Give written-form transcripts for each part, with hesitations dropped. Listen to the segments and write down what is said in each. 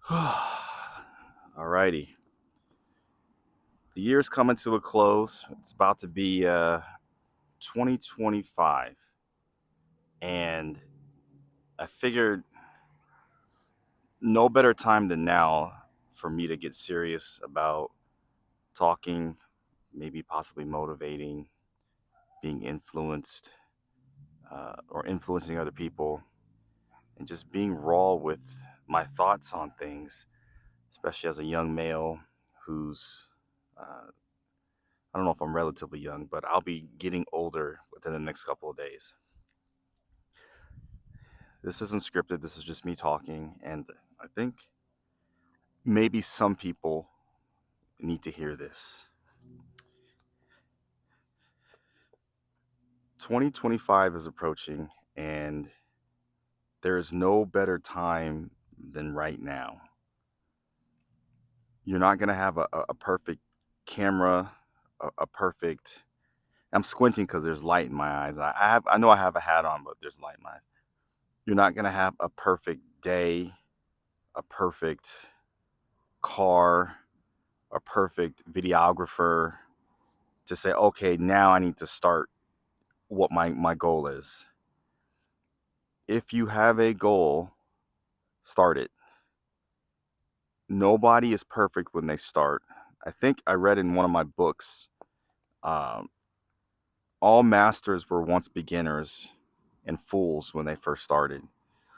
Alrighty. The year's coming to a close. It's about to be 2025. And I figured no better time than now for me to get serious about talking, maybe possibly motivating, being influenced, or influencing other people, and just being raw with my thoughts on things, especially as a young male who's I don't know if I'm relatively young, but I'll be getting older within the next couple of days. This isn't scripted, this is just me talking, and I think maybe some people need to hear this. 2025 is approaching, and there is no better time than right now. You're not going to have a perfect camera, a perfect. I'm squinting because there's light in my eyes. I know I have a hat on, but there's light in my eyes. You're not going to have a perfect day, a perfect car, a perfect videographer to say, okay, now I need to start what my goal is. If you have a goal, start it. Nobody is perfect when they start. I think I read in one of my books, um, all masters were once beginners and fools when they first started.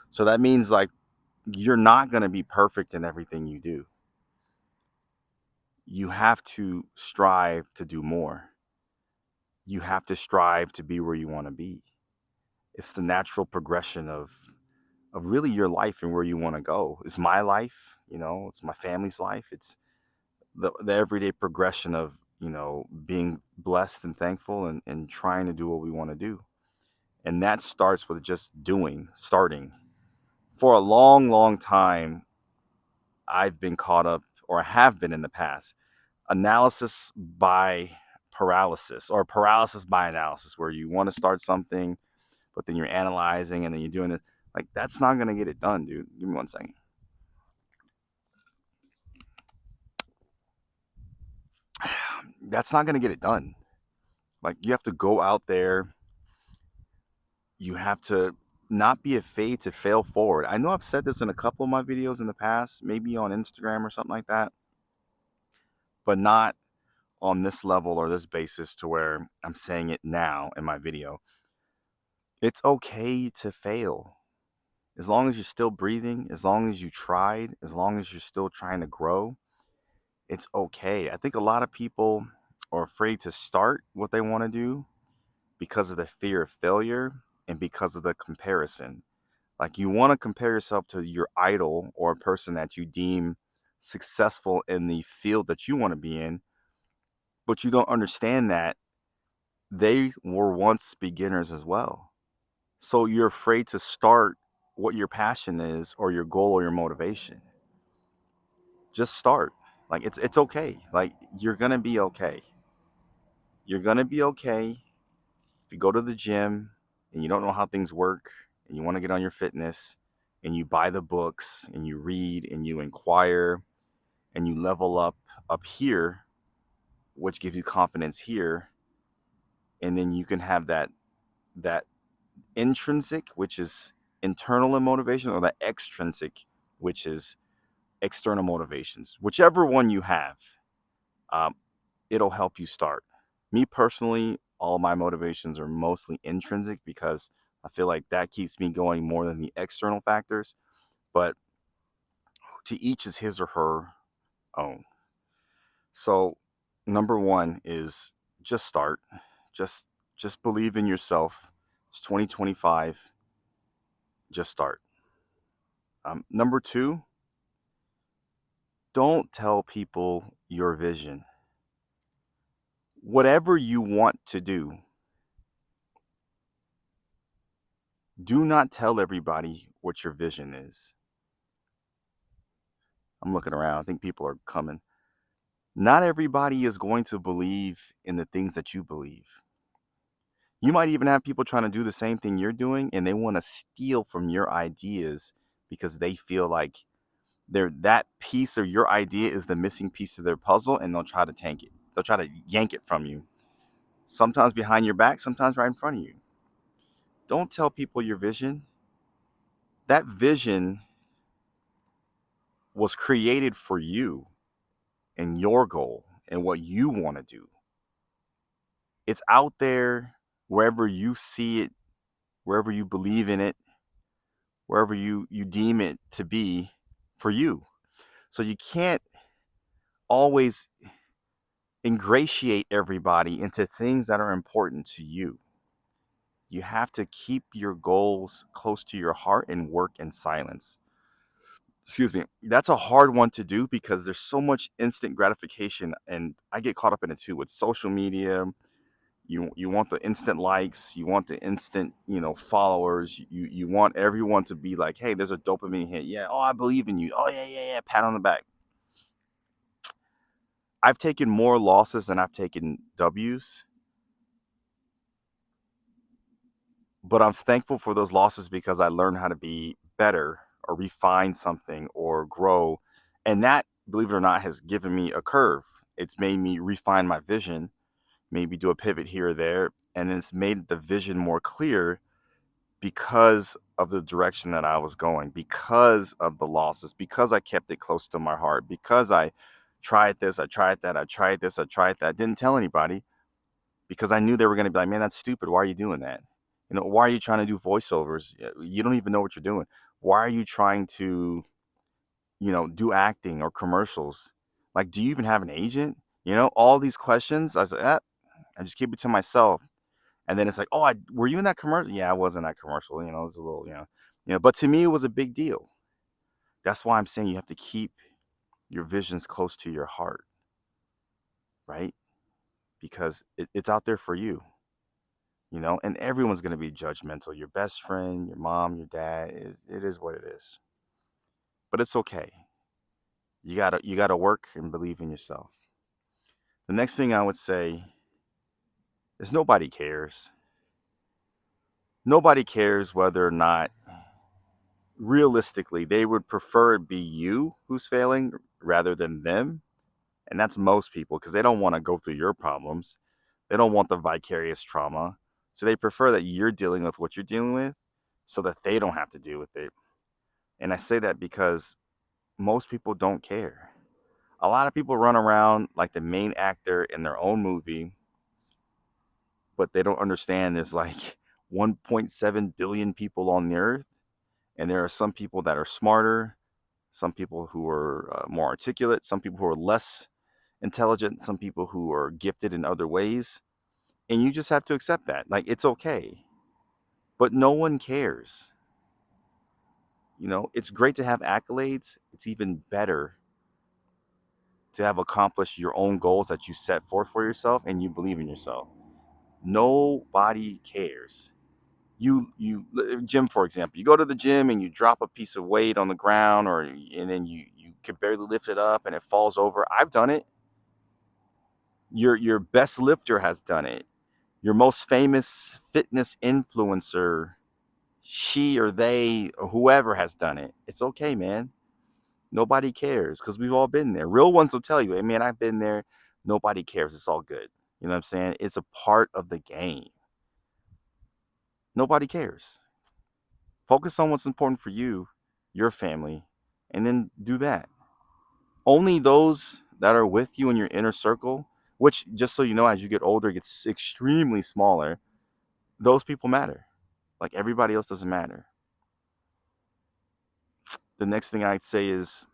So that means like you're not going to be perfect in everything you do. You have to strive to do more. You have to strive to be where you want to be. It's the natural progression of really your life and where you want to go. It's my life, it's my family's life. It's the everyday progression of, being blessed and thankful and trying to do what we want to do. And that starts with just starting. For a long, long time, I've been caught up, or I have been in the past, analysis by paralysis or paralysis by analysis, where you want to start something but then you're analyzing and then you're doing it. Like, that's not going to get it done, dude. Give me one second. That's not going to get it done. Like, you have to go out there. You have to not be afraid to fail forward. I know I've said this in a couple of my videos in the past, maybe on Instagram or something like that, but not on this level or this basis to where I'm saying it now in my video. It's okay to fail. As long as you're still breathing, as long as you tried, as long as you're still trying to grow, it's okay. I think a lot of people are afraid to start what they want to do because of the fear of failure and because of the comparison. Like, you want to compare yourself to your idol or a person that you deem successful in the field that you want to be in, but you don't understand that they were once beginners as well. So you're afraid to start what your passion is or your goal or your motivation. Just start. Like, it's okay. Like, you're going to be okay. You're going to be okay if you go to the gym and you don't know how things work and you want to get on your fitness and you buy the books and you read and you inquire and you level up here, which gives you confidence here, and then you can have that intrinsic, which is internal and motivation, or that extrinsic, which is external motivations. Whichever one you have, um, it'll help you start. Me personally, all my motivations are mostly intrinsic because I feel like that keeps me going more than the external factors. But to each is his or her own. So number one is just start. Just just believe in yourself. It's 2025. Just start. Number two, don't tell people your vision. Whatever you want to do not tell everybody what your vision is. I'm looking around. I think people are coming. Not everybody is going to believe in the things that you believe. You might even have people trying to do the same thing you're doing and they want to steal from your ideas because they feel like that piece or your idea is the missing piece of their puzzle, and they'll try to tank it. They'll try to yank it from you. Sometimes behind your back, sometimes right in front of you. Don't tell people your vision. That vision was created for you and your goal and what you want to do. It's out there wherever you see it, wherever you believe in it, wherever you deem it to be for you. So you can't always ingratiate everybody into things that are important to you. You have to keep your goals close to your heart and work in silence. Excuse me. That's a hard one to do because there's so much instant gratification, and I get caught up in it too with social media. You want the instant likes, you want the instant, followers. You want everyone to be like, "Hey, there's a dopamine hit. Yeah, oh, I believe in you. Oh, yeah, yeah, yeah, pat on the back." I've taken more losses than I've taken W's, but I'm thankful for those losses because I learned how to be better or refine something or grow. And that, believe it or not, has given me a curve. It's made me refine my vision, maybe do a pivot here or there, and it's made the vision more clear because of the direction that I was going, because of the losses, because I kept it close to my heart, because I tried this, I tried that, I tried this, I tried that. Didn't tell anybody because I knew they were going to be like, man, that's stupid. Why are you doing that? Why are you trying to do voiceovers? You don't even know what you're doing. Why are you trying to, do acting or commercials? Like, do you even have an agent? All these questions. I said, I just keep it to myself. And then it's like, oh, were you in that commercial? Yeah, I was in that commercial. It was a little, but to me, it was a big deal. That's why I'm saying you have to keep your visions close to your heart, right? Because it's out there for you, and everyone's going to be judgmental. Your best friend, your mom, your dad, it is what it is. But it's okay. You gotta work and believe in yourself. The next thing I would say is nobody cares. Nobody cares whether or not realistically they would prefer it be you who's failing rather than them. And that's most people because they don't want to go through your problems. They don't want the vicarious trauma. So they prefer that you're dealing with what you're dealing with so that they don't have to deal with it. And I say that because most people don't care. A lot of people run around like the main actor in their own movie, but they don't understand there's like 1.7 billion people on the earth. And there are some people that are smarter, some people who are more articulate, some people who are less intelligent, some people who are gifted in other ways. And you just have to accept that. Like, it's okay. But no one cares. It's great to have accolades. It's even better to have accomplished your own goals that you set forth for yourself and you believe in yourself. Nobody cares. Gym, for example, you go to the gym and you drop a piece of weight on the ground, and then you can barely lift it up and it falls over. I've done it. Your best lifter has done it. Your most famous fitness influencer, she or they or whoever has done it. It's okay, man. Nobody cares because we've all been there. Real ones will tell you, hey, man, I've been there. Nobody cares. It's all good. You know what I'm saying? It's a part of the game. Nobody cares. Focus on what's important for you, your family, and then do that. Only those that are with you in your inner circle, which, just so you know, as you get older, it gets extremely smaller, those people matter. Like, everybody else doesn't matter. The next thing I'd say is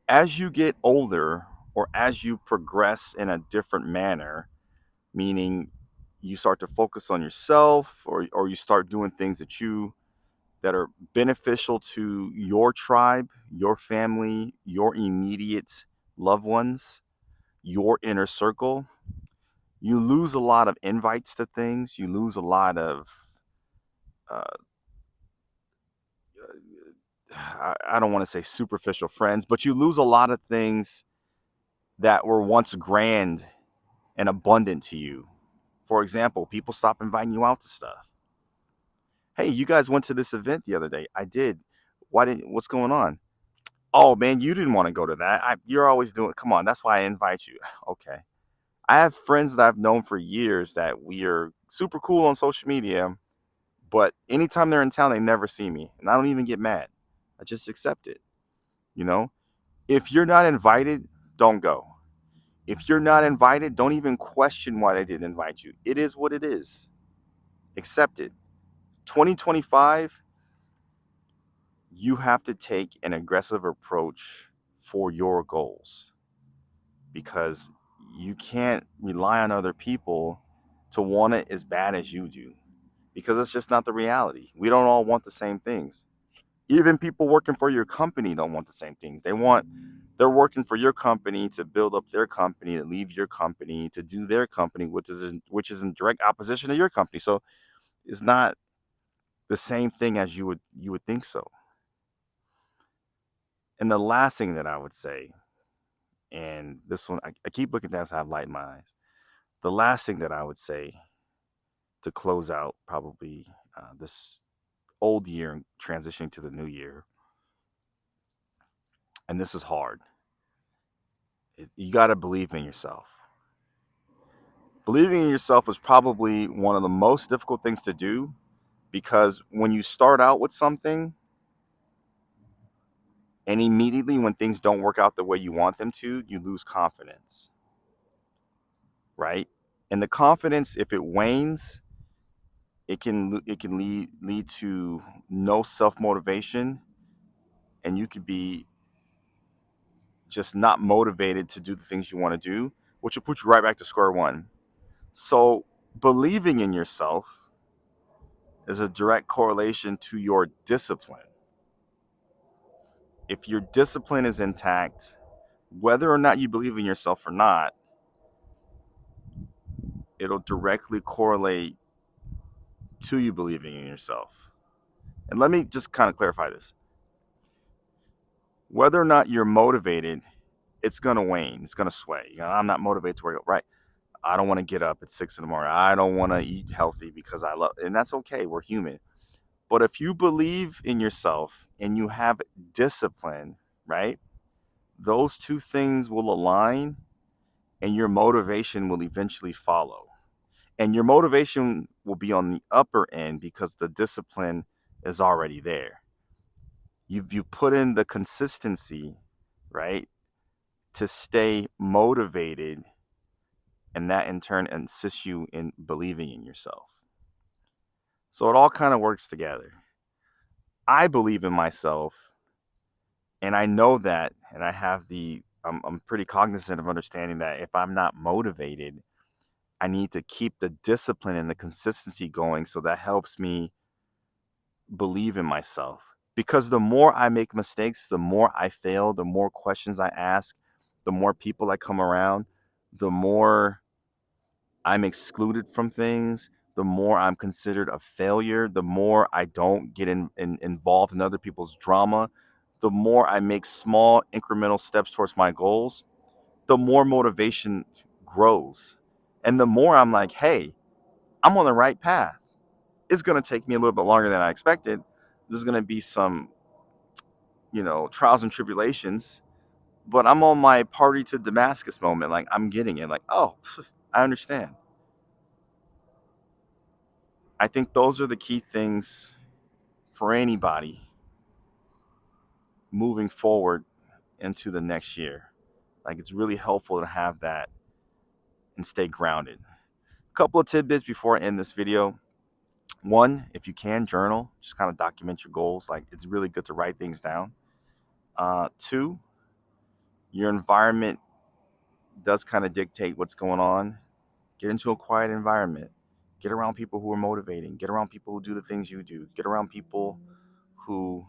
as you get older or as you progress in a different manner, meaning you start to focus on yourself, or you start doing things that are beneficial to your tribe, your family, your immediate loved ones, your inner circle, you lose a lot of invites to things. You lose a lot of, uh, I don't want to say superficial friends, but you lose a lot of things that were once grand and abundant to you. For example, people stop inviting you out to stuff. Hey, you guys went to this event the other day. I did. Why didn't? What's going on? Oh man, you didn't want to go to that. You're always doing. Come on, that's why I invite you. Okay. I have friends that I've known for years that we are super cool on social media, but anytime they're in town, they never see me, and I don't even get mad. I just accept it. You know, if you're not invited, don't go. If you're not invited, don't even question why they didn't invite you. It is what it is. Accept it. 2025, you have to take an aggressive approach for your goals because you can't rely on other people to want it as bad as you do because it's just not the reality. We don't all want the same things. Even people working for your company don't want the same things. They're working for your company to build up their company, to leave your company, to do their company, which is in direct opposition to your company. So it's not the same thing as you would think so. And the last thing that I would say, and this one I keep looking down so I have light in my eyes. The last thing that I would say to close out probably this old year and transitioning to the new year, and this is hard. You got to believe in yourself. Believing in yourself is probably one of the most difficult things to do because when you start out with something and immediately when things don't work out the way you want them to, you lose confidence, right? And the confidence, if it wanes, it can lead to no self motivation, and you could be just not motivated to do the things you want to do, which will put you right back to square one. So believing in yourself is a direct correlation to your discipline. If your discipline is intact, whether or not you believe in yourself or not, it'll directly correlate to you believing in yourself. And let me just kind of clarify this. Whether or not you're motivated, it's going to wane. It's going to sway. I'm not motivated to work out. Right. I don't want to get up at 6 in the morning. I don't want to eat healthy because I love, and that's okay. We're human. But if you believe in yourself and you have discipline, right, those two things will align and your motivation will eventually follow. And your motivation will be on the upper end because the discipline is already there. You put in the consistency, right, to stay motivated, and that in turn assists you in believing in yourself. So it all kind of works together. I believe in myself, and I know that, and I have I'm pretty cognizant of understanding that if I'm not motivated, I need to keep the discipline and the consistency going so that helps me believe in myself. Because the more I make mistakes, the more I fail, the more questions I ask, the more people I come around, the more I'm excluded from things, the more I'm considered a failure, the more I don't get involved in other people's drama, the more I make small incremental steps towards my goals, the more motivation grows. And the more I'm like, hey, I'm on the right path. It's going to take me a little bit longer than I expected. There's going to be some, trials and tribulations, but I'm on my party to Damascus moment. Like, I'm getting it. Like, oh, I understand. I think those are the key things for anybody moving forward into the next year. Like, it's really helpful to have that and stay grounded. A couple of tidbits before I end this video. One, if you can, journal, just kind of document your goals. Like, it's really good to write things down. Two, your environment does kind of dictate what's going on. Get into a quiet environment. Get around people who are motivating. Get around people who do the things you do. Get around people who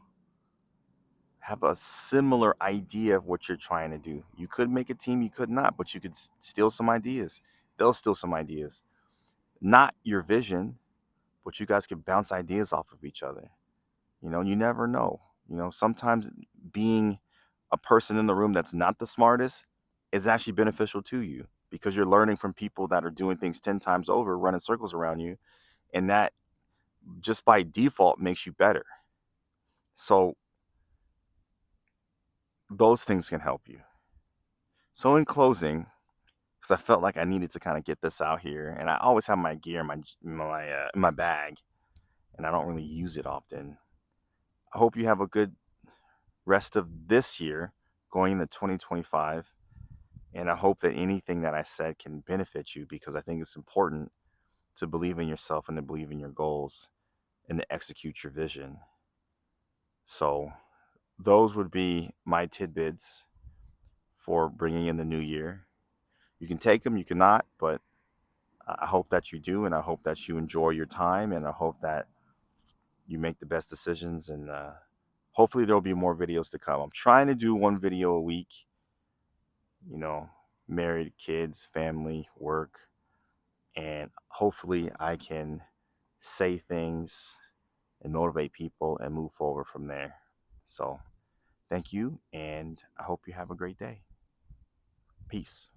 have a similar idea of what you're trying to do. You could make a team, you could not, but you could steal some ideas. They'll steal some ideas. Not your vision, but you guys could bounce ideas off of each other. You never know. Sometimes being a person in the room that's not the smartest is actually beneficial to you because you're learning from people that are doing things 10 times over, running circles around you. And that just by default makes you better. So those things can help you. So, in closing, because I felt like I needed to kind of get this out here, and I always have my gear in my bag, and I don't really use it often. I hope you have a good rest of this year going into 2025. And I hope that anything that I said can benefit you because I think it's important to believe in yourself and to believe in your goals and to execute your vision. So, those would be my tidbits for bringing in the new year. You can take them, you cannot, but I hope that you do, and I hope that you enjoy your time, and I hope that you make the best decisions. And hopefully, there will be more videos to come. I'm trying to do one video a week, you know, married, kids, family, work, and hopefully, I can say things and motivate people and move forward from there. So, thank you, and I hope you have a great day. Peace.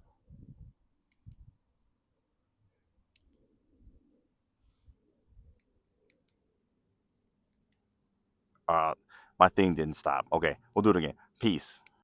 Uh, my thing didn't stop. Okay, we'll do it again. Peace.